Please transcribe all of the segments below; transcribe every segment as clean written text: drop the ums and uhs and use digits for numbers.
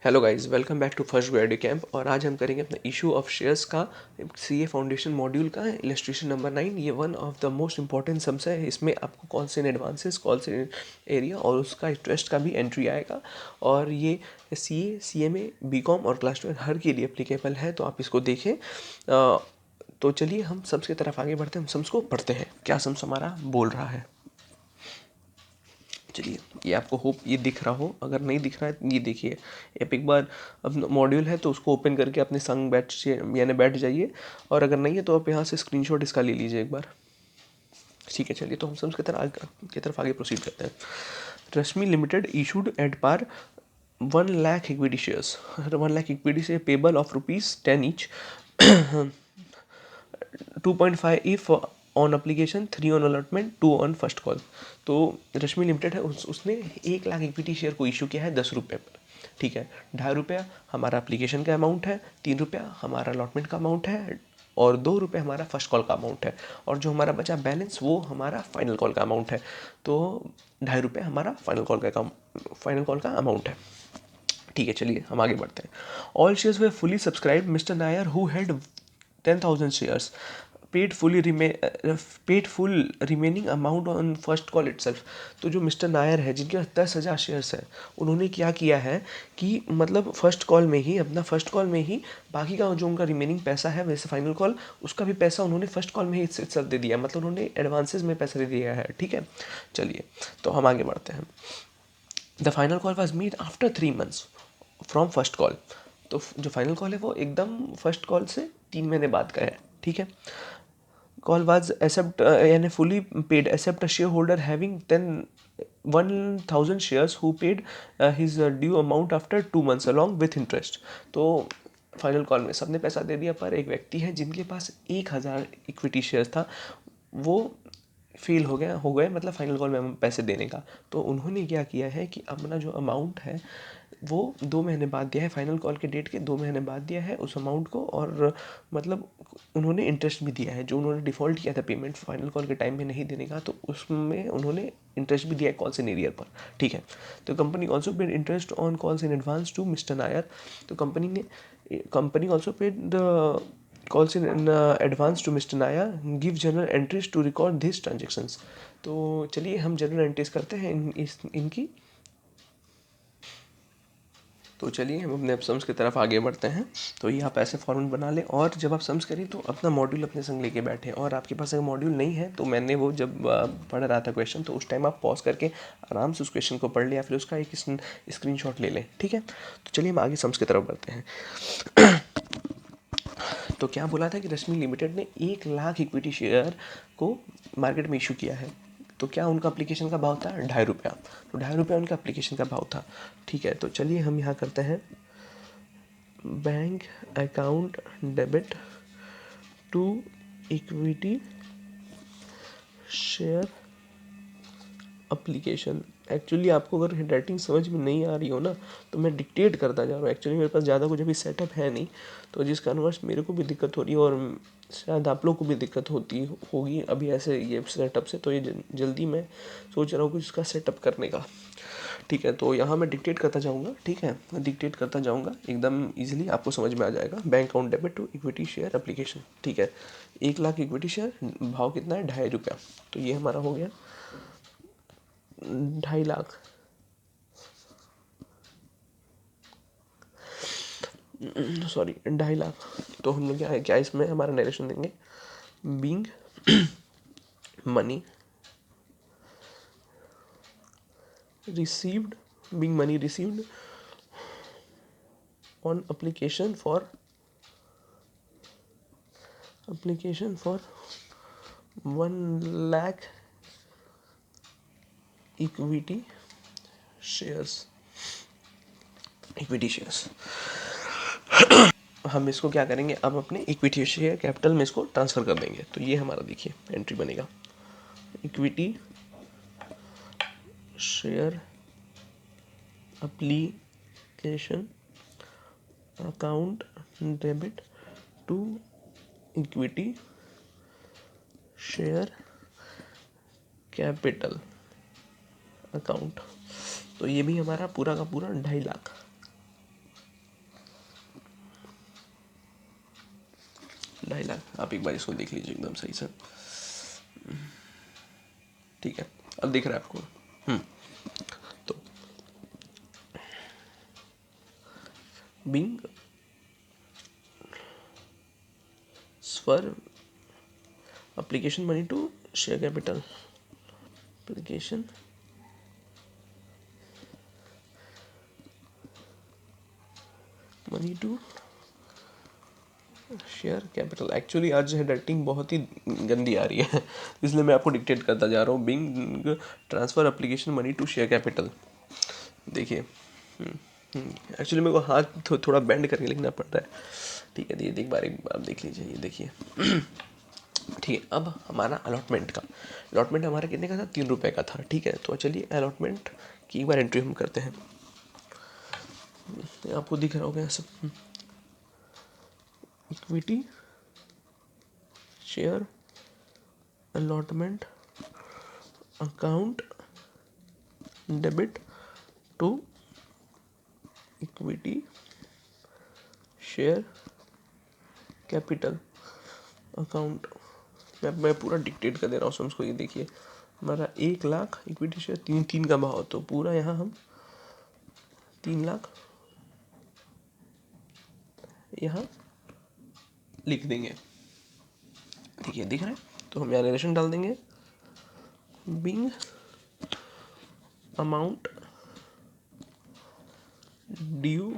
Hello guys, welcome back to first grade camp. और आज हम करेंगे अपना इशू ऑफ शेयर्स का सीए फाउंडेशन मॉड्यूल का इलस्ट्रेशन नंबर 9। ये one of the most important sums है। इसमें आपको calls in advances, calls in arrear और उसका इंटरेस्ट का भी एंट्री आएगा। और ये सीए, सीएमए, बीकॉम और क्लास 12 हर के लिए एप्लीकेबल है, तो आप इसको देखें। तो चलिए हम सम्स की तरफ आगे बढ़ते हैं। हम सम्स को पढ़ते हैं, क्या सम्स हमारा बोल रहा है। चलिए, ये आपको होप ये दिख रहा हो, अगर नहीं दिख रहा है ये देखिए। आप एक बार अब मॉड्यूल है तो उसको ओपन करके अपने संग बैठ जाइए। और अगर नहीं है तो आप यहाँ से स्क्रीनशॉट इसका ले लीजिए एक बार। ठीक है, चलिए तो हम सब की तरफ आगे प्रोसीड करते हैं। Rashmi limited issued at par 1 lakh equity shares. 1 lakh equity से payable of ₹10 each, 2.5 if on application, 3 on allotment, 2 on first call. तो रश्मि लिमिटेड है, उसने 1 लाख इक्विटी शेयर को इशू किया है 10 रुपये पर। ठीक है, ₹2.5 हमारा अप्लीकेशन का अमाउंट है, ₹3 हमारा अलॉटमेंट का अमाउंट है और ₹2 हमारा फर्स्ट कॉल का अमाउंट है। और जो हमारा बचा बैलेंस वो हमारा फाइनल कॉल का अमाउंट है। तो ₹2.5 हमारा फाइनल कॉल का अमाउंट है। ठीक है, चलिए हम आगे बढ़ते हैं। All shares way fully subscribe. Mister Nair who had 10,000 shares paid full remaining amount on first call itself. तो जो मिस्टर नायर है, जिनके पास 10,000 शेयर्स हैं, उन्होंने क्या किया है कि मतलब फर्स्ट कॉल में ही बाकी का जो उनका रिमेनिंग पैसा है, वैसे फाइनल कॉल उसका भी पैसा उन्होंने फर्स्ट कॉल में ही इटसेल्फ दे दिया, मतलब उन्होंने एडवांसेस में पैसा दे दिया है। ठीक है, चलिए तो हम आगे बढ़ते हैं। The final call was made after 3 months from first call. तो जो फाइनल कॉल है वो एकदम फर्स्ट कॉल से 3 महीने बाद का है। ठीक है, कॉल वाज एक्सेप्ट यानी fully paid except a share holder having 1,000 shares who paid his due amount after 2 months along with interest. तो फाइनल कॉल में सबने पैसा दे दिया, पर एक व्यक्ति है जिनके पास 1,000 इक्विटी शेयर था, वो फेल हो गए मतलब फाइनल कॉल में पैसे देने का। तो उन्होंने क्या किया है कि अपना जो अमाउंट है वो 2 महीने बाद दिया है, फाइनल कॉल के डेट के 2 महीने बाद दिया है उस अमाउंट को। और मतलब उन्होंने इंटरेस्ट भी दिया है, जो उन्होंने डिफ़ॉल्ट किया था पेमेंट फाइनल कॉल के टाइम में नहीं देने का, तो उसमें उन्होंने इंटरेस्ट भी दिया है कॉल्स इन एरियर पर। ठीक है, तो company also paid interest on calls in advance to mister Nair. तो company also paid the calls in advance to Mr. Naya, give journal entries to record these transactions। तो चलिए हम जर्नल एंट्रीज करते हैं इनकी। तो चलिए हम अपने सम्स की तरफ आगे बढ़ते हैं। तो ये आप ऐसे फॉर्मेट बना लें, और जब आप सम्स करें तो अपना मॉड्यूल अपने संग लेके बैठें। और आपके पास अगर मॉड्यूल नहीं है तो मैंने वो जब पढ़ रहा था क्वेश्चन, तो उस टाइम आप पॉज करके आराम से उस क्वेश्चन को पढ़ लें या फिर उसका एक स्क्रीनशॉट ले लें। ठीक है, तो चलिए हम आगे सम्स की तरफ बढ़ते हैं। तो क्या बोला था कि रश्मि लिमिटेड ने 1 लाख इक्विटी शेयर को मार्केट में इशू किया है। तो क्या उनका एप्लीकेशन का भाव था ₹2.5। तो ₹2.5 उनका एप्लीकेशन का भाव था। ठीक है, तो चलिए हम यहाँ करते हैं bank account debit to equity share application. Actually आपको अगर हैंडराइटिंग समझ में नहीं आ रही हो ना, तो मैं डिक्टेट करता जा रहा हूँ। एक्चुअली मेरे पास ज़्यादा कुछ अभी सेटअप है नहीं, तो जिस कारणवश मेरे को भी दिक्कत हो रही है और शायद आप लोग को भी दिक्कत होगी अभी ऐसे ये सेटअप से। तो ये जल्दी मैं सोच रहा हूँ कुछ इसका सेटअप करने का। ठीक है, तो यहाँ मैं डिक्टेट करता जाऊँगा। ठीक है, डिक्टेट करता जाऊँगा, एकदम ईजिली आपको समझ में आ जाएगा। Bank account debit to equity share application. ठीक है, 1 लाख इक्विटी शेयर, भाव कितना है ₹2.5। तो ये हमारा हो गया 2.5 लाख। सॉरी 2.5 लाख। तो हम लोग क्या इसमें हमारा नरेशन देंगे, being money received, on application for 1 lakh equity shares. हम इसको क्या करेंगे, अब अपने इक्विटी शेयर कैपिटल में इसको ट्रांसफ़र कर देंगे। तो ये हमारा देखिए एंट्री बनेगा, equity share application account debit to equity share capital account. तो ये भी हमारा पूरा का पूरा 2.5 लाख। 2.5 लाख। आप एक बार इसको देख लीजिए एकदम सही से। ठीक है, अब दिख रहा है आपको। तो being for application money to share capital, application money to share capital. Actually आज हैंड राइटिंग बहुत ही गंदी आ रही है इसलिए मैं आपको डिक्टेट करता जा रहा हूँ। Being transfer application money to share capital. देखिए एक्चुअली मेरे को हाथ थोड़ा बेंड करके लिखना पड़ता है। ठीक है, ये एक बार आप देख लीजिए, ये देखिए। ठीक है, अब हमारा अलॉटमेंट का, अलॉटमेंट हमारा कितने का था, 3 रुपये का था। ठीक है, तो चलिए अलॉटमेंट की एक बार एंट्री हम करते हैं। आपको दिख रहा होगा सब, equity share allotment account debit to equity share capital account. मैं पूरा डिक्टेट कर दे रहा हूँ उसको। ये देखिए, हमारा 1 लाख इक्विटी शेयर 3 का भाव, तो पूरा यहाँ हम 3 लाख यहाँ लिख देंगे। ठीक है, दिख रहा है, तो हम यहाँ रिलेशन डाल देंगे। Bing amount due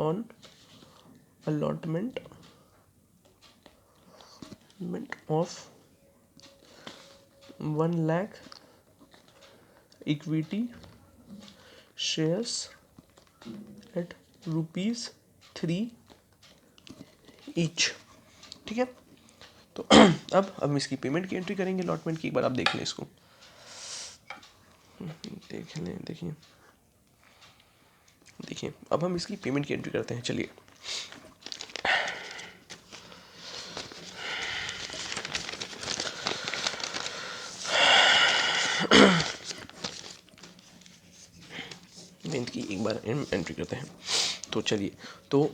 on allotment of 1 lakh equity shares at ₹3 each। ठीक है, तो अब हम इसकी पेमेंट की एंट्री करेंगे अलॉटमेंट की। एक बार आप देख लें इसको, देख लें, देखिए देखिए, अब हम इसकी पेमेंट की एंट्री करते हैं। चलिए, पेमेंट की एक बार एंट्री करते हैं। तो चलिए, तो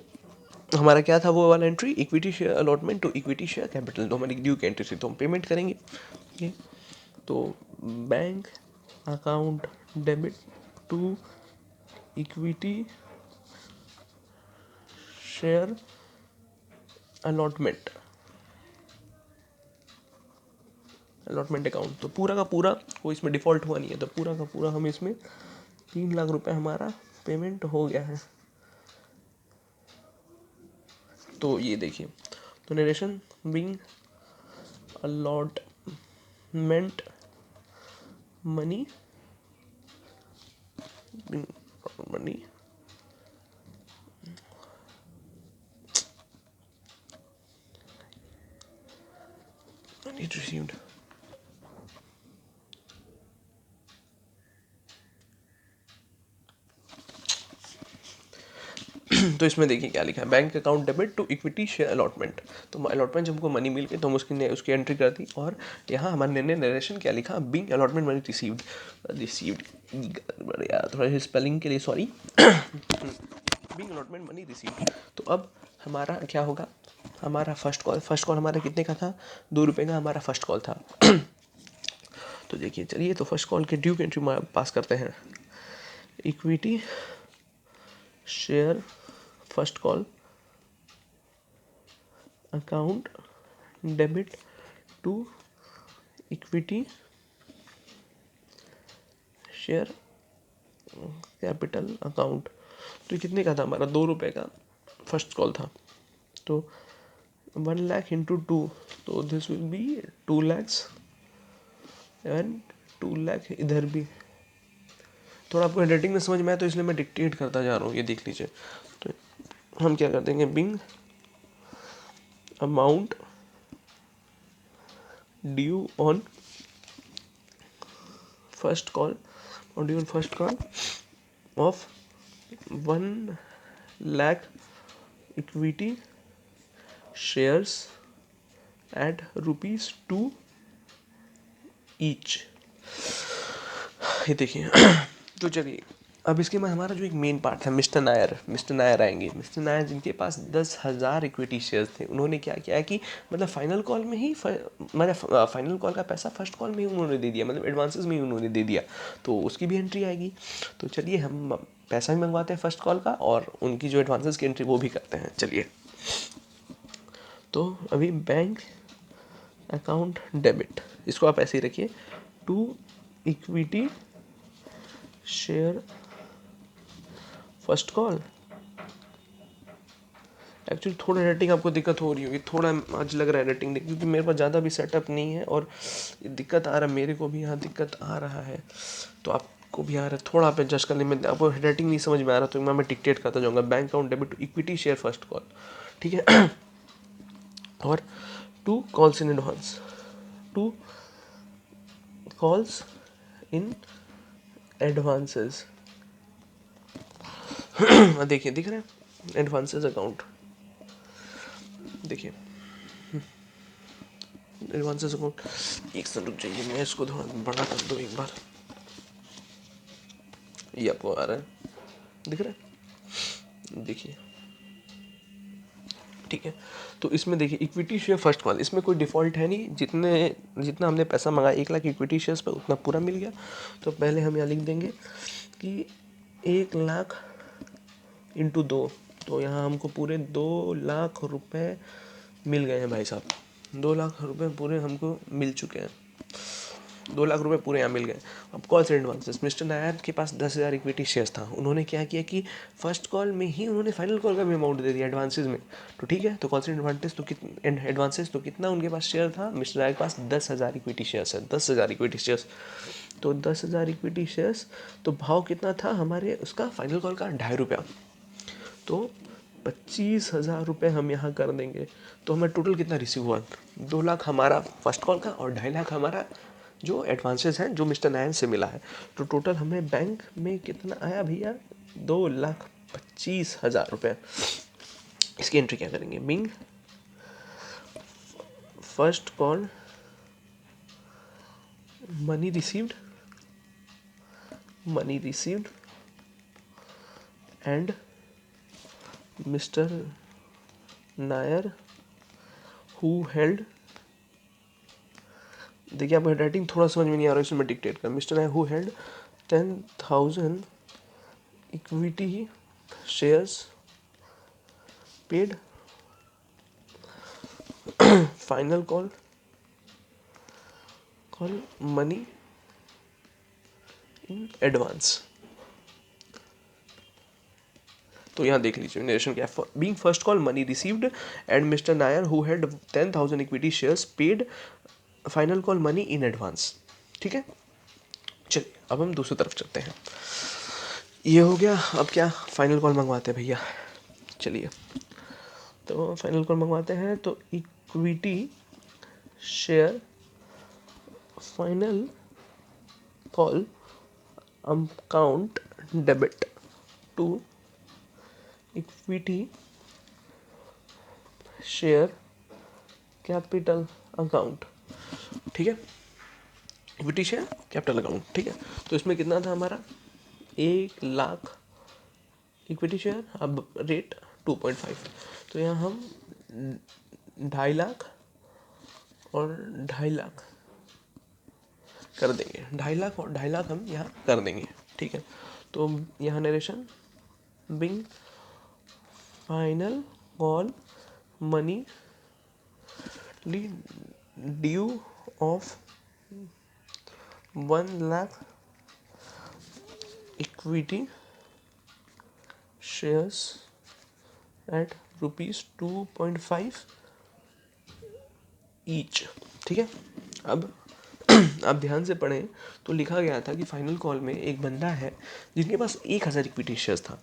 हमारा क्या था वो वाला entry, equity share allotment to equity share capital. तो हमारी ड्यू की एंट्री थी, तो हम पेमेंट करेंगे। ये तो bank account debit to equity share allotment account. तो पूरा का पूरा कोई इसमें डिफ़ॉल्ट हुआ नहीं है, तो पूरा का पूरा हम इसमें 3 लाख रुपए हमारा पेमेंट हो गया है। तो ये देखिए, तो narration being allotment money money received. तो इसमें देखिए क्या लिखा है, bank account debit to equity share allotment. तो अलॉटमेंट जब हमको मनी मिल गई तो हम उसकी एंट्री कर दी। और यहाँ हमारे नरेशन क्या लिखा, बिंग अलॉटमेंट मनी रिसीव्ड यार थोड़ा स्पेलिंग के लिए sorry. Being allotment money received. तो अब हमारा क्या होगा, हमारा फर्स्ट कॉल हमारा कितने का था, 2 रुपये का हमारा फर्स्ट कॉल था। तो देखिए, चलिए, तो फर्स्ट कॉल के ड्यू की एंट्री पास करते हैं। Equity share first call account debit to equity share capital account. तो कितने का था हमारा, 2 रुपये का फर्स्ट कॉल था। तो 1 लाख इंटू 2, तो this will be 2 lakhs and 2 lakh इधर भी। थोड़ा आपको हैंडराइटिंग में समझ में आया तो इसलिए मैं डिक्टेट करता जा रहा हूँ, ये देख लीजिए। तो हम क्या कर देंगे, Bing amount due on first call of 1 lakh equity shares eight ₹2 each. ये देखिए, तो चलिए अब इसके बाद हमारा जो एक मेन पार्ट था, मिस्टर नायर आएंगे। मिस्टर नायर जिनके पास 10,000 इक्विटी शेयर्स थे, उन्होंने क्या किया है कि मतलब फाइनल कॉल में ही मतलब फाइनल कॉल का पैसा फर्स्ट कॉल में ही उन्होंने दे दिया, मतलब एडवांसेस में ही उन्होंने दे दिया, तो उसकी भी एंट्री आएगी। तो चलिए हम पैसा भी मंगवाते हैं फर्स्ट कॉल का और उनकी जो एडवांसेस की एंट्री वो भी करते हैं। चलिए, तो अभी बैंक अकाउंट डेबिट, इसको आप ऐसे ही रखिए, to equity share first call. Actually थोड़ा रेटिंग आपको दिक्कत हो रही होगी, थोड़ा आज लग रहा है रेटिंग क्योंकि मेरे पास ज़्यादा भी सेटअप नहीं है और दिक्कत आ रहा है, मेरे को भी यहाँ दिक्कत आ रहा है, तो आपको भी आ रहा है, थोड़ा आप एडजस्ट कर लें। मैं आपको रेटिंग नहीं समझ में आ रहा तो मैं डिक्टेट करता जाऊँगा, bank account debit equity share first call, ठीक है। और 2 calls in advance, 2 calls in advances. देखिए, दिख रहा है एडवांसेस अकाउंट, देखिए एडवांसेस अकाउंट। एक सेकंड रुक जाइए, मैं इसको थोड़ा बड़ा कर दूँ एक बार, ये आपको आ रहा है, दिख रहा है, देखिए, ठीक है। तो इसमें देखिए इक्विटी शेयर फर्स्ट कॉल, इसमें कोई डिफ़ॉल्ट है नहीं, जितना हमने पैसा मंगाया 1 लाख इक्विटी शेयर्स पर उतना पूरा मिल गया। तो पहले हम यहाँ लिख देंगे कि 1 लाख इंटू 2, तो यहाँ हमको पूरे 2 लाख रुपए मिल गए हैं भाई साहब, 2 लाख रुपए पूरे हमको मिल चुके हैं, 2 लाख रुपए पूरे यहाँ मिल गए। अब कॉल से एडवांसेस, मिस्टर नायर के पास 10,000 इक्विटी शेयर्स था, उन्होंने क्या किया कि फर्स्ट कॉल में ही उन्होंने फाइनल कॉल का भी अमाउंट दे दिया एडवांसेस में, तो ठीक है। तो कॉल से एडवांसेस तो कितना उनके पास शेयर था, मिस्टर नायर के पास 10,000 इक्विटी शेयर्स है, 10,000 इक्विटी शेयर्स, तो 10,000 इक्विटी शेयर्स, तो भाव कितना था हमारे उसका फाइनल कॉल का, ₹2.5, तो 25,000 हम यहाँ कर देंगे। तो हमें टोटल कितना रिसीव हुआ, 2 लाख हमारा फर्स्ट कॉल का और 2.5 लाख हमारा जो एडवांसेस हैं जो मिस्टर नायन से मिला है। तो टोटल हमें बैंक में कितना आया भैया, 2,25,000 इसकी एंट्री क्या करेंगे, being first call money received and mister Nair who held, देखिए आपको राइटिंग थोड़ा समझ में नहीं आ रहा है, इसमें डिक्टेट कर, mister Nair who held 10,000 equity shares paid final call money in advance. तो यहाँ देख लीजिए नरेशन क्या है, being first call money received and mister Nair who had 10,000 equity shares paid final call money in advance, ठीक है। चलिए अब हम दूसरी तरफ चलते हैं, ये हो गया। अब क्या फाइनल कॉल मंगवाते हैं भैया, चलिए तो फाइनल कॉल मंगवाते हैं। तो equity share final call account debit to equity share capital account, ठीक है, इक्विटी शेयर कैपिटल अकाउंट, ठीक है। तो इसमें कितना था हमारा, 1 लाख इक्विटी शेयर, अब रेट 2.5, तो यहाँ हम 2.5 लाख और 2.5 लाख कर देंगे, 2.5 लाख और 2.5 लाख हम यहाँ कर देंगे, ठीक है। तो यहाँ narration being final call money due of 1 lakh equity shares at ₹2.5 each, ठीक है। अब आप ध्यान से पढ़ें तो लिखा गया था कि फाइनल कॉल में एक बंदा है जिनके पास 1,000 इक्विटी शेयर्स था,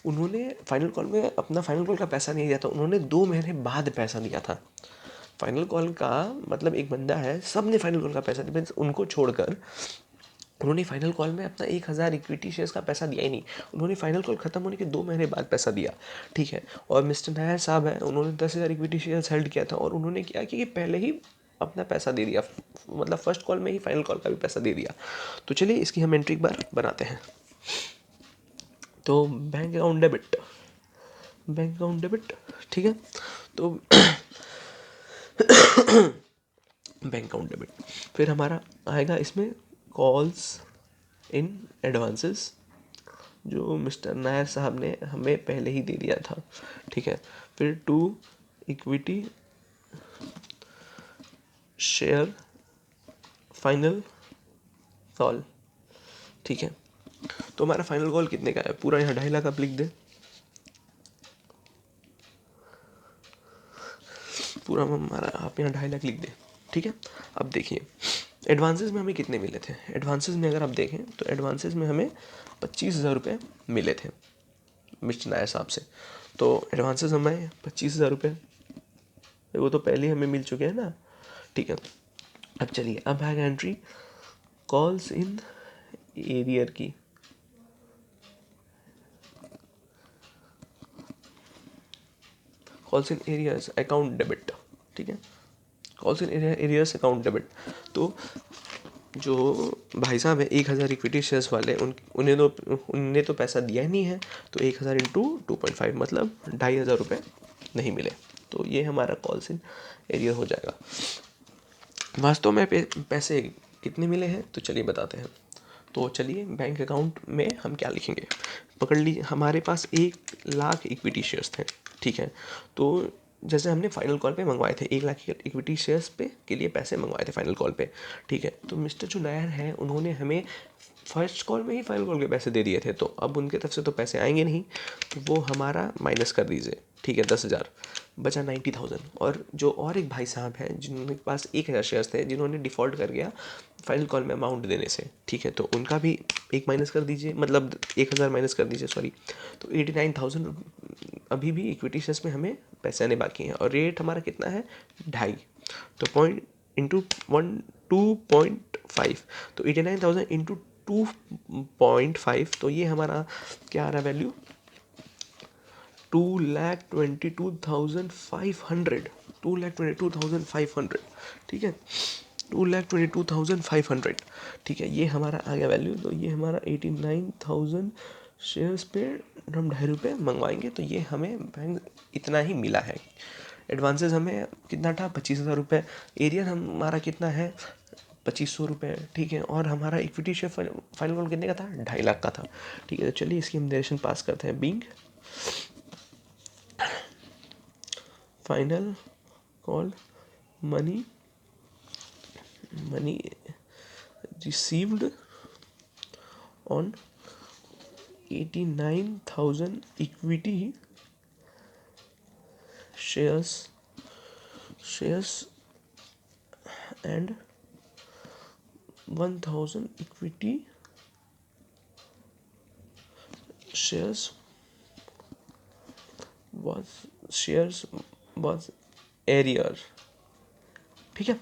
उन्होंने फाइनल कॉल में अपना फाइनल कॉल का पैसा नहीं दिया था, उन्होंने 2 महीने बाद पैसा दिया था। फाइनल कॉल का मतलब एक बंदा है, सब ने फाइनल कॉल का पैसा दिया, उनको छोड़कर उन्होंने फाइनल कॉल में अपना 1,000 इक्विटी शेयर्स का पैसा दिया ही नहीं, उन्होंने फाइनल कॉल खत्म होने के 2 महीने बाद पैसा दिया, ठीक है। और मिस्टर नायर साहब हैं, उन्होंने 10,000 इक्विटी शेयर्स हेल्ड किया था और उन्होंने क्या कि पहले ही अपना पैसा दे दिया, मतलब फर्स्ट कॉल में ही फाइनल कॉल का भी पैसा दे दिया। तो चलिए इसकी हम एंट्री एक बार बनाते हैं। तो बैंक अकाउंट डेबिट, ठीक है। तो बैंक अकाउंट डेबिट, फिर हमारा आएगा इसमें कॉल्स इन एडवांसेस, जो मिस्टर नायर साहब ने हमें पहले ही दे दिया था, ठीक है। फिर to equity share final call, ठीक है। तो हमारा फाइनल कॉल कितने का है, पूरा यहाँ 2.5 लाख आप लिख दे, पूरा हमारा आप यहाँ 2.5 लाख लिख दे, ठीक है। अब देखिए एडवांसेस में हमें कितने मिले थे, एडवांसेस में अगर आप देखें तो एडवांसेस में हमें 25,000 रुपये मिले थे मिस्टर नायर साहब से। तो एडवांसेस हमें 25,000 रुपये, वो तो पहले ही हमें मिल चुके हैं ना, ठीक है। अब चलिए, अब आएगा एंट्री कॉल्स इन एरियर की, calls in arrears account debit, ठीक है। Calls in arrears account debit, तो जो भाई साहब है 1,000 इक्विटी शेयर्स वाले, उन्हें तो पैसा दिया ही नहीं है, तो 1,000 इंटू 2.5 मतलब 2,500 रुपये नहीं मिले, तो ये हमारा कॉल्स इन एरियर हो जाएगा। वास्तव में पैसे कितने मिले हैं तो चलिए बताते हैं। तो चलिए बैंक अकाउंट में हम क्या लिखेंगे, पकड़ लीजिए हमारे पास 1 लाख इक्विटी शेयर्स थे, ठीक है। तो जैसे हमने फाइनल कॉल पे मंगवाए थे 1 लाख इक्विटी शेयर्स पे के लिए पैसे मंगवाए थे फाइनल कॉल पे, ठीक है। तो मिस्टर जो नायर हैं उन्होंने हमें फर्स्ट कॉल में ही फाइनल कॉल के पैसे दे दिए थे, तो अब उनके तरफ से तो पैसे आएंगे नहीं, तो वो हमारा माइनस कर दीजिए, ठीक है। 10,000 बचा 90,000। और जो और एक भाई साहब हैं जिनके पास 1,000 शेयर्स थे, जिन्होंने डिफ़ॉल्ट कर गया फाइनल कॉल में अमाउंट देने से, ठीक है, तो उनका भी एक माइनस कर दीजिए, मतलब 1,000 माइनस कर दीजिए, सॉरी। तो 89,000 अभी भी इक्विटी शेयर्स में हमें पैसे आने बाकी हैं, और रेट हमारा कितना है 2.5, तो पॉइंट इंटू 2.5, तो 89,000 इंटू 2.5, तो ये हमारा क्या आ रहा है वैल्यू, 2,22,500, 2,22,500, ठीक है, 2,22,500, ठीक है, ये हमारा आ गया वैल्यू। तो ये हमारा 89,000 शेयर्स पे हम 2.5 रुपये मंगवाएंगे, तो ये हमें बैंक इतना ही मिला है। एडवांसेस हमें कितना था 25,000 रुपये, एरियर हमारा कितना है 2,500 रुपये, ठीक है। और हमारा इक्विटी शेयर फाइनल कॉल कितने का था 2.5 लाख का था, ठीक है। तो चलिए इसकी हम डायरेक्शन पास करते हैं, being final call money received on 89,000 equity shares and 1,000 equity shares was arrear, ठीक है।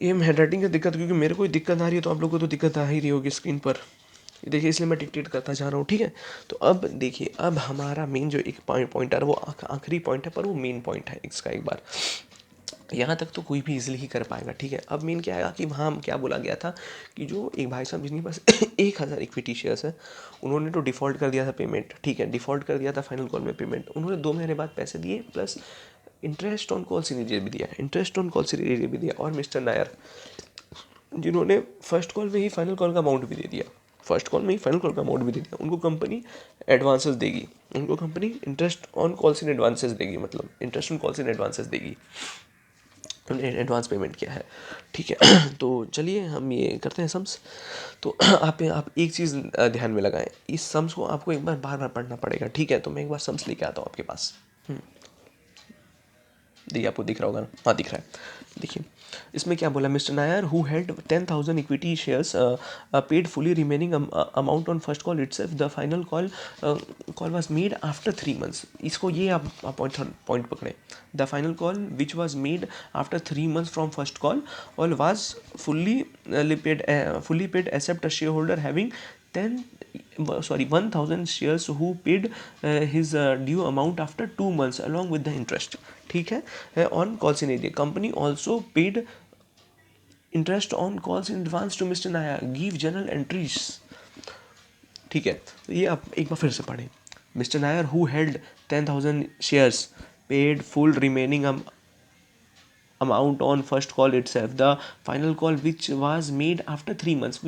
ये हैंड राइटिंग की दिक्कत, क्योंकि मेरे को दिक्कत आ रही है तो आप लोगों को तो दिक्कत आ ही रही होगी स्क्रीन पर, देखिए इसलिए मैं डिक्टेट करता जा रहा हूँ, ठीक है। तो अब देखिए, अब हमारा मेन जो एक पॉइंट है वो आखिरी पॉइंट है, पर वो मेन पॉइंट है इसका, एक बार यहाँ तक तो कोई भी इजीली ही कर पाएगा, ठीक है। अब मेन क्या आएगा कि वहाँ क्या बोला गया था कि जो एक भाई साहब जिनके पास 1,000 इक्विटी शेयर्स है, उन्होंने तो डिफ़ॉल्ट कर दिया था पेमेंट, ठीक है, डिफ़ॉल्ट कर दिया था फाइनल कॉल में पेमेंट, उन्होंने 2 महीने बाद पैसे दिए, plus interest on call series भी दिया, भी दिया। और मिस्टर नायर जिन्होंने फर्स्ट कॉल में ही फाइनल कॉल का अमाउंट भी दे दिया, उनको कंपनी एडवांसेस देगी, उनको company interest on calls in advances देगी, मतलब interest on calls in advances देगी, हमने एडवांस पेमेंट किया है, ठीक है। तो चलिए हम ये करते हैं सम्स। तो आप एक चीज़ ध्यान में लगाएं, इस सम्स को आपको एक बार बार पढ़ना पड़ेगा, ठीक है। तो मैं एक बार सम्स लेके आता हूँ आपके पास, देखिए आपको दिख रहा होगा ना, हाँ दिख रहा है, देखिए इसमें क्या बोला, mister Nair who held 10,000 equity shares paid fully remaining amount on first call itself, the final call was made after 3 months, इसको ये आप पॉइंट पकड़े, the final call which was made after 3 months from first call और was fully paid except a share holder having 1,000 shares who paid his due amount after 2 months along with the interest, ठीक है। on calls in area, company also paid interest on calls in advance to Mr. Naya, give journal entries, ठीक है, तो ये आप एक बार फिर से पढ़ें। Mister Nair who held 10,000 shares paid full remaining amount on first call itself. The final call which was made after 3 months,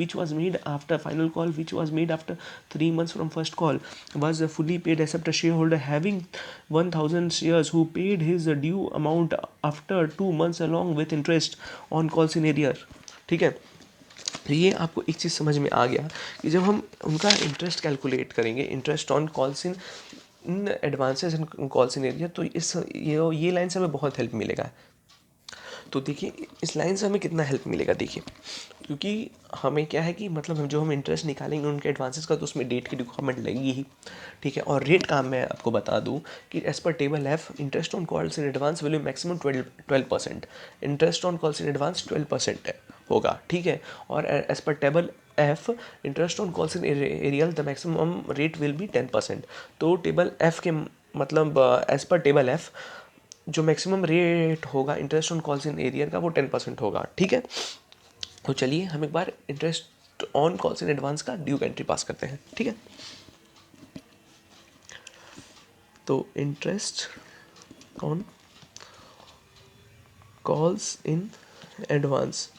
final call which was made after 3 months from first call was fully paid except a shareholder having 1,000 shares who paid his due amount after 2 months along with interest on calls in arrear. ठीक है, तो ये आपको एक चीज़ समझ में आ गया कि जब हम उनका इंटरेस्ट कैलकुलेट करेंगे, interest on calls in advances in calls in area, तो ये लाइन से हमें बहुत हेल्प मिलेगा। तो देखिए इस लाइन से हमें कितना हेल्प मिलेगा, देखिए क्योंकि हमें क्या है कि मतलब हम जो हम इंटरेस्ट निकालेंगे उनके एडवांसेस का, तो उसमें डेट की रिक्वायरमेंट लगेगी ही, ठीक है। और रेट का मैं आपको बता दूं कि as per table F interest on calls in advance value maximum 12%, interest on calls in advance 12% होगा, ठीक है। और as per table F interest on calls in arrear the maximum rate will be 10%। तो टेबल एफ के मतलब as per table F जो maximum rate होगा interest on calls in arrear का वो 10% होगा, ठीक है। तो चलिए हम एक बार interest on calls in advance का ड्यू एंट्री पास करते हैं, ठीक है। तो interest on calls in advance,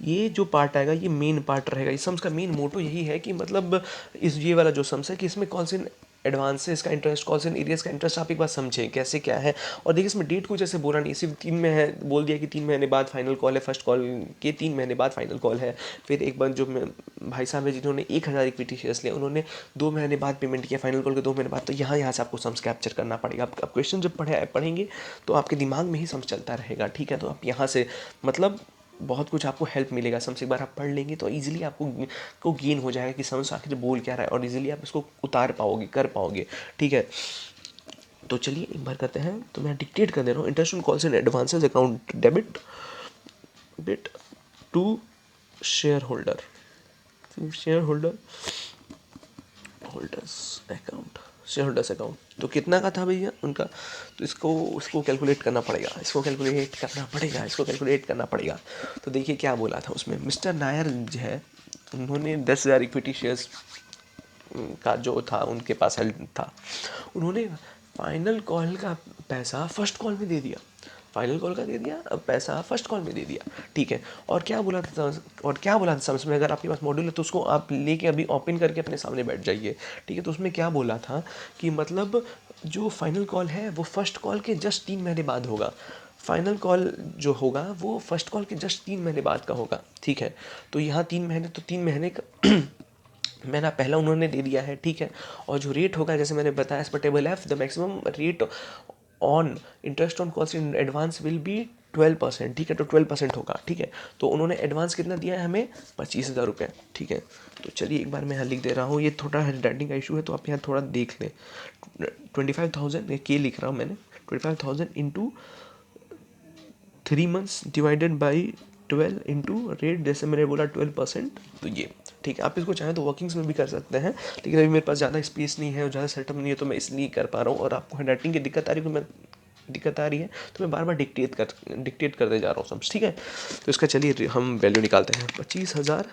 ये जो पार्ट आएगा ये मेन पार्ट रहेगा। इस सम्स का मेन मोटो यही है कि मतलब इस ये वाला जो सम्स है कि इसमें कॉल्स इन एडवांसेस का इंटरेस्ट, कॉल्स इन एरियर्स का इंटरेस्ट आप एक बार समझें कैसे क्या है। और देखिए इसमें डेट कुछ ऐसे बोला नहीं, सिर्फ 3 में है, बोल दिया कि 3 महीने बाद फाइनल कॉल है, फर्स्ट कॉल के 3 महीने बाद फाइनल कॉल है। फिर एक बार जो भाई साहब है जिन्होंने 1,000 इक्विटी शेयर्स लिया उन्होंने 2 महीने बाद पेमेंट किया, फाइनल कॉल के 2 महीने बाद। तो यहाँ से आपको सम्स कैप्चर करना पड़ेगा। आप क्वेश्चन जब पढ़ेंगे तो आपके दिमाग में ही सम्स चलता रहेगा, ठीक है। तो आप यहाँ से मतलब बहुत कुछ आपको हेल्प मिलेगा। सम्स एक बार आप पढ़ लेंगे तो इजीली आपको गेन हो जाएगा कि सम्स आखिर बोल क्या रहा है, और इजीली आप इसको उतार पाओगे, कर पाओगे, ठीक है। तो चलिए एक बार करते हैं, तो मैं डिक्टेट कर दे रहा हूँ। Interest on calls and advances account debit bit to share holder holders account. तो कितना का था भैया उनका, तो इसको कैलकुलेट करना पड़ेगा। तो देखिए क्या बोला था उसमें, मिस्टर नायर जो है उन्होंने 10,000 इक्विटी शेयर्स का जो था उनके पास हेल्ड था, उन्होंने फाइनल कॉल का पैसा फर्स्ट कॉल में दे दिया, फाइनल कॉल का दे दिया, अब पैसा फर्स्ट कॉल में दे दिया, ठीक है। और क्या बोला था समझ में, अगर आपके पास मॉड्यूल है तो उसको आप लेके अभी ओपन करके अपने सामने बैठ जाइए, ठीक है। तो उसमें क्या बोला था कि मतलब जो फाइनल कॉल है वो फर्स्ट कॉल के जस्ट 3 महीने बाद होगा, फाइनल कॉल जो होगा वो फर्स्ट कॉल के जस्ट 3 महीने बाद का होगा, ठीक है। तो यहाँ 3 महीने, तो 3 महीने का मैंने पहला उन्होंने दे दिया है, ठीक है। और जो रेट होगा जैसे मैंने बताया as per table F the maximum rate on interest on cost in advance will be 12%, ठीक है। तो 12% होगा, ठीक है। तो उन्होंने एडवांस कितना दिया है हमें, 25,000 रुपये, ठीक है। तो चलिए एक बार मैं यहाँ लिख दे रहा हूँ, ये थोड़ा हैंडराइटिंग का इशू है तो आप यहाँ थोड़ा देख लें। 25,000 के लिख रहा हूँ मैंने, 25,000 into 3 months divided by 12 into rate, जैसे मैंने बोला 12%, तो ये ठीक है। आप इसको चाहें तो वर्किंग्स में भी कर सकते हैं, लेकिन अभी मेरे पास ज़्यादा स्पेस नहीं है और ज़्यादा सेटअप नहीं है तो मैं इसलिए कर पा रहा हूँ। और आपको हैंडराइटिंग की दिक्कत आ रही है तो मैं बार बार डिक्टेट करते जा रहा हूँ सब, ठीक है। तो इसका चलिए हम वैल्यू निकालते हैं, 25,000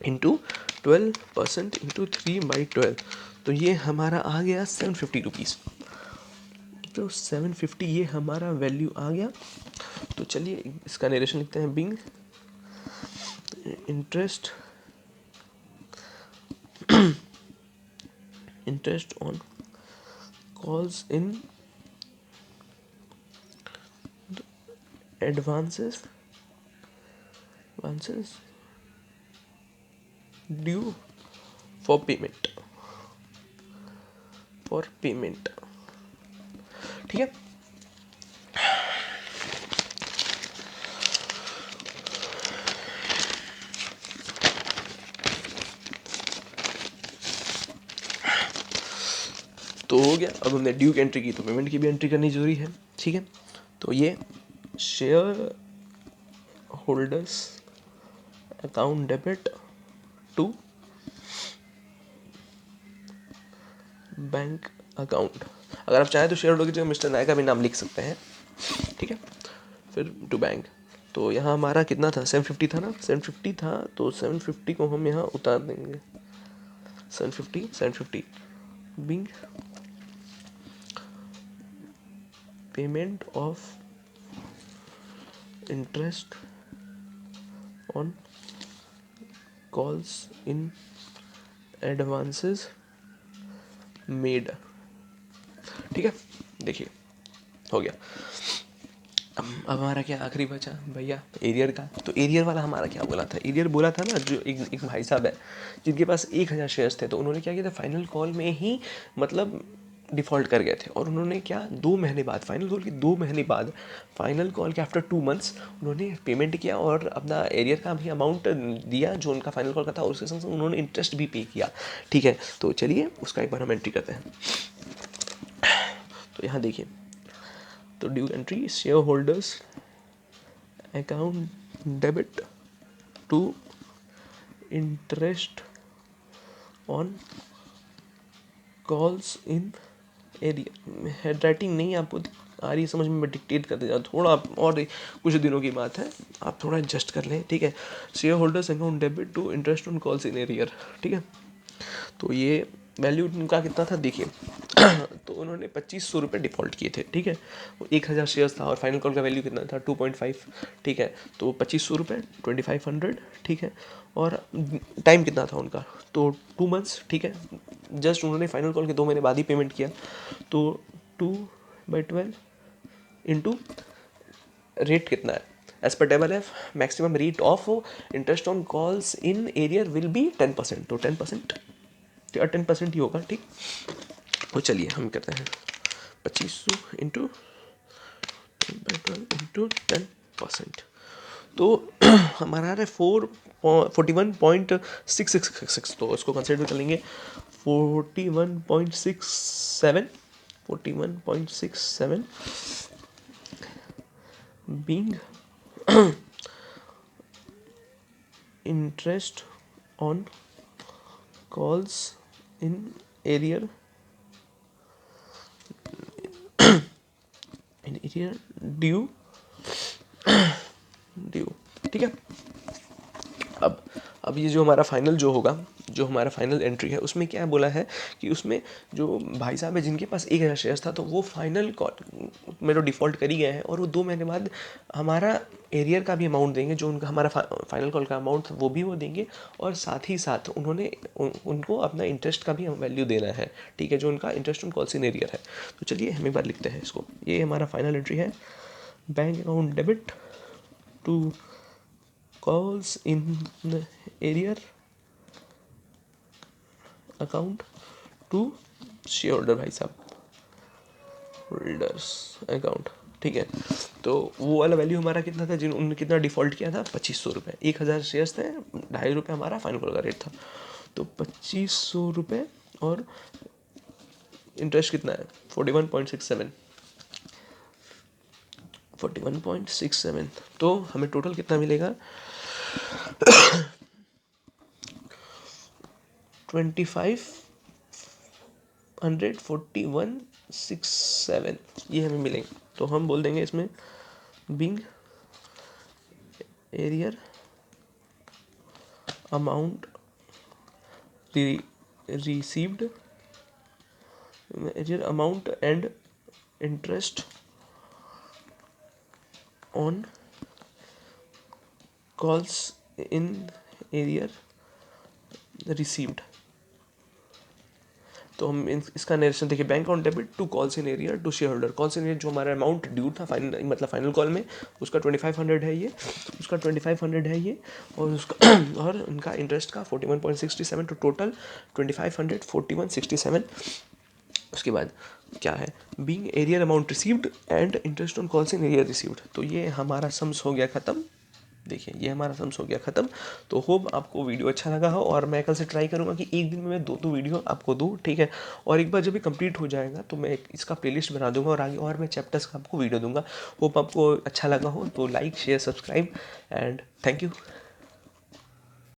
इंटू 12% इंटू 3/12, तो ये हमारा आ गया 750 रुपीज़। तो 750 ये हमारा वैल्यू आ गया। तो चलिए इसका नरेशन लिखते हैं, being interest on calls in advances due for payment, ठीक है। तो हो गया, अब हमने ड्यू की एंट्री की तो पेमेंट की भी एंट्री करनी जरूरी है, ठीक है। तो ये share holders account debit to bank account, अगर आप चाहें तो शेयर होल्डर की जगह मिस्टर नायक का भी नाम लिख सकते हैं, ठीक है। फिर टू बैंक, तो यहाँ हमारा कितना था, 750 था ना, 750 था, तो 750 को हम यहाँ उतार देंगे, 750 being payment of interest on calls in advances made। ठीक है, देखिए हो गया। अब हमारा क्या आखिरी बचा भैया एरियर का। तो एरियर वाला हमारा क्या बोला था, एरियर बोला था ना, जो एक भाई साहब है जिनके पास 1000 शेयर्स थे, तो उन्होंने क्या किया था, फाइनल कॉल में ही मतलब डिफ़ॉल्ट कर गए थे। और उन्होंने क्या 2 महीने बाद, फाइनल कॉल के 2 महीने बाद, फाइनल कॉल के आफ्टर 2 मंथ्स उन्होंने पेमेंट किया और अपना एरियर का भी अमाउंट दिया जो उनका फाइनल कॉल का था, और उसके संग संग उन्होंने इंटरेस्ट भी पे किया। ठीक है, तो चलिए उसका एक बार हम एंट्री करते हैं। तो यहाँ देखिए, तो due entry share holders account debit to interest on calls in arrear. Handwriting नहीं आपको आ रही है समझ में, मैं डिक्टेट करते जाऊँ थोड़ा, और कुछ दिनों की बात है, आप थोड़ा एडजस्ट कर लें। ठीक है, share holders account debit to interest on calls in arrear. ठीक है, तो ये वैल्यू उनका कितना था देखिए। तो उन्होंने 2500 रुपये डिफ़ॉल्ट किए थे। ठीक है, वो 1000 शेयर्स था और फाइनल कॉल का वैल्यू कितना था 2.5। ठीक है, तो 2500 रुपये 2500। ठीक है, और टाइम कितना था उनका, तो 2 मंथ्स। ठीक है, जस्ट उन्होंने फाइनल कॉल के 2 महीने बाद ही पेमेंट किया। तो 2/12 इंटू रेट कितना है, as per table F maximum rate of interest on calls in arrear will be 10%। तो 10% ही होगा। ठीक, तो चलिए हम करते हैं 2500 इंटू 10%। तो हमारा है 41.666। तो इसको कंसिडर कर लेंगे 41.67 being interest on calls in arrear due। ठीक है, अब ये जो हमारा फाइनल जो होगा, जो हमारा फाइनल एंट्री है, उसमें क्या बोला है कि उसमें जो भाई साहब है जिनके पास 1000 शेयर्स था, तो वो फाइनल कॉल में तो डिफ़ॉल्ट कर ही गए हैं, और वो 2 महीने बाद हमारा एरियर का भी अमाउंट देंगे, जो उनका हमारा फाइनल कॉल का अमाउंट था वो भी वो देंगे, और साथ ही साथ उन्होंने उनको अपना इंटरेस्ट का भी वैल्यू देना है। ठीक है, जो उनका interest on calls in arrear है। तो चलिए हम एक बार लिखते हैं इसको। ये हमारा फाइनल एंट्री है, bank account debit to calls in arrear account to share holder भाई साहब, होल्डर्स अकाउंट। ठीक है, तो वो वाला वैल्यू हमारा कितना था, उन्होंने कितना डिफ़ॉल्ट किया था 2500 रुपये। 1000 शेयर्स थे, 2.5 रुपये हमारा फाइनल कॉल का रेट था, तो 2500 रुपये, और इंटरेस्ट कितना है 41.67। तो हमें टोटल कितना मिलेगा 2541.67 ये हमें मिलेंगे। तो हम बोल देंगे इसमें being arrear amount received, arrear amount and interest on calls in arrear received. तो हम इसका नरेशन देखिए, bank account debit to calls in arrear to share holder. Calls in arrear जो हमारा अमाउंट ड्यू था फाइनल, मतलब फाइनल कॉल में, उसका 2500 है ये, उसका 2500 है ये, और उसका और उनका इंटरेस्ट का 41.67, तो टोटल 2541.67। उसके बाद क्या है, being arrear amount received and interest on calls in arrear received. तो ये हमारा सम्स हो गया ख़त्म। देखिए ये हमारा सम्स हो गया ख़त्म। तो होप आपको वीडियो अच्छा लगा हो, और मैं कल से ट्राई करूँगा कि एक दिन में मैं 2 वीडियो आपको दूँ। ठीक है, और एक बार जब ये कंप्लीट हो जाएगा तो मैं इसका प्लेलिस्ट बना दूंगा, और आगे और मैं चैप्टर्स का आपको वीडियो दूंगा। होप आपको अच्छा लगा हो, तो like share subscribe and thank you.